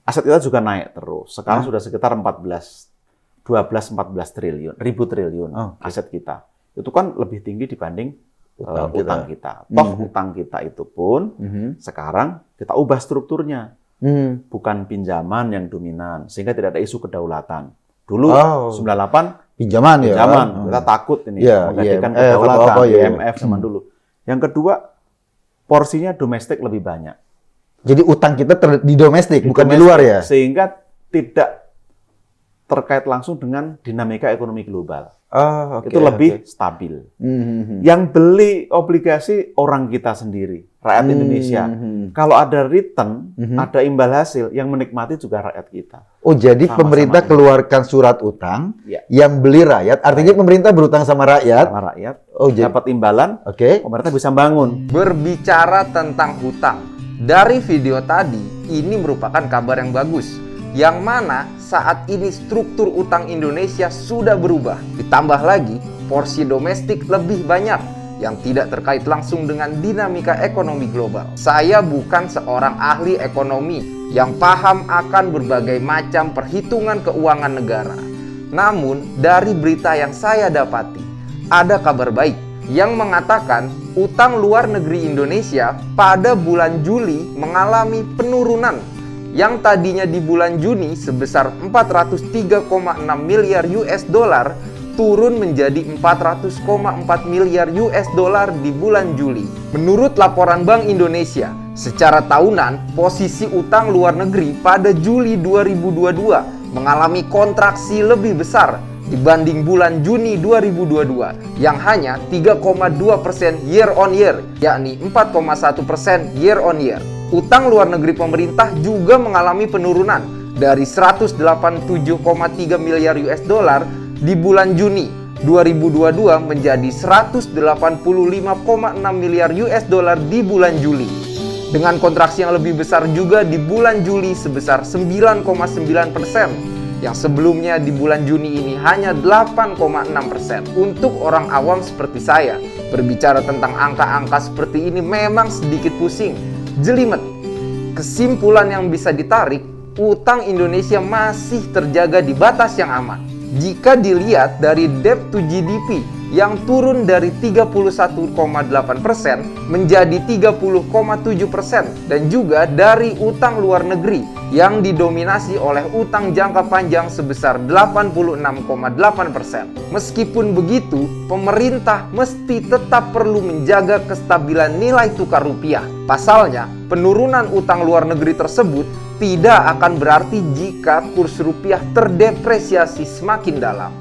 Aset kita juga naik terus. Sekarang sudah sekitar 12-14 triliun, aset kita. Itu kan lebih tinggi dibanding utang kita. Toh utang kita itu pun sekarang kita ubah strukturnya. Bukan pinjaman yang dominan, sehingga tidak ada isu kedaulatan. Dulu 98 pinjaman. Kita takut ini menggantikan kedaulatan IMF zaman dulu. Yang kedua, porsinya domestik lebih banyak. Jadi utang kita di domestik, bukan di luar ya? Sehingga tidak terkait langsung dengan dinamika ekonomi global. Itu lebih stabil. Yang beli obligasi orang kita sendiri, rakyat Indonesia. Kalau ada return, ada imbal hasil, yang menikmati juga rakyat kita. Oh, jadi pemerintah keluarkan surat utang, yang beli rakyat, artinya pemerintah berutang sama rakyat. Dapat imbalan, pemerintah bisa bangun. Berbicara tentang hutang, dari video tadi, ini merupakan kabar yang bagus. Yang mana saat ini struktur utang Indonesia sudah berubah. Ditambah lagi, porsi domestik lebih banyak yang tidak terkait langsung dengan dinamika ekonomi global. Saya bukan seorang ahli ekonomi yang paham akan berbagai macam perhitungan keuangan negara. Namun, dari berita yang saya dapati, ada kabar baik yang mengatakan utang luar negeri Indonesia pada bulan Juli mengalami penurunan yang tadinya di bulan Juni sebesar 403,6 miliar US dollar turun menjadi 400,4 miliar US dollar di bulan Juli. Menurut laporan Bank Indonesia, secara tahunan posisi utang luar negeri pada Juli 2022 mengalami kontraksi lebih besar dibanding bulan Juni 2022 yang hanya 3,2% year on year, yakni 4,1% year on year. Utang luar negeri pemerintah juga mengalami penurunan dari 187,3 miliar US dollar di bulan Juni 2022 menjadi 185,6 miliar US dollar di bulan Juli. Dengan kontraksi yang lebih besar juga di bulan Juli sebesar 9,9%, yang sebelumnya di bulan Juni ini hanya 8,6%. Untuk orang awam seperti saya, berbicara tentang angka-angka seperti ini memang sedikit pusing, jelimet. Kesimpulan yang bisa ditarik, utang Indonesia masih terjaga di batas yang aman. Jika dilihat dari debt to GDP yang turun dari 31,8% menjadi 30,7% dan juga dari utang luar negeri yang didominasi oleh utang jangka panjang sebesar 86,8%. Meskipun begitu, pemerintah mesti tetap perlu menjaga kestabilan nilai tukar rupiah. Pasalnya, penurunan utang luar negeri tersebut tidak akan berarti jika kurs rupiah terdepresiasi semakin dalam.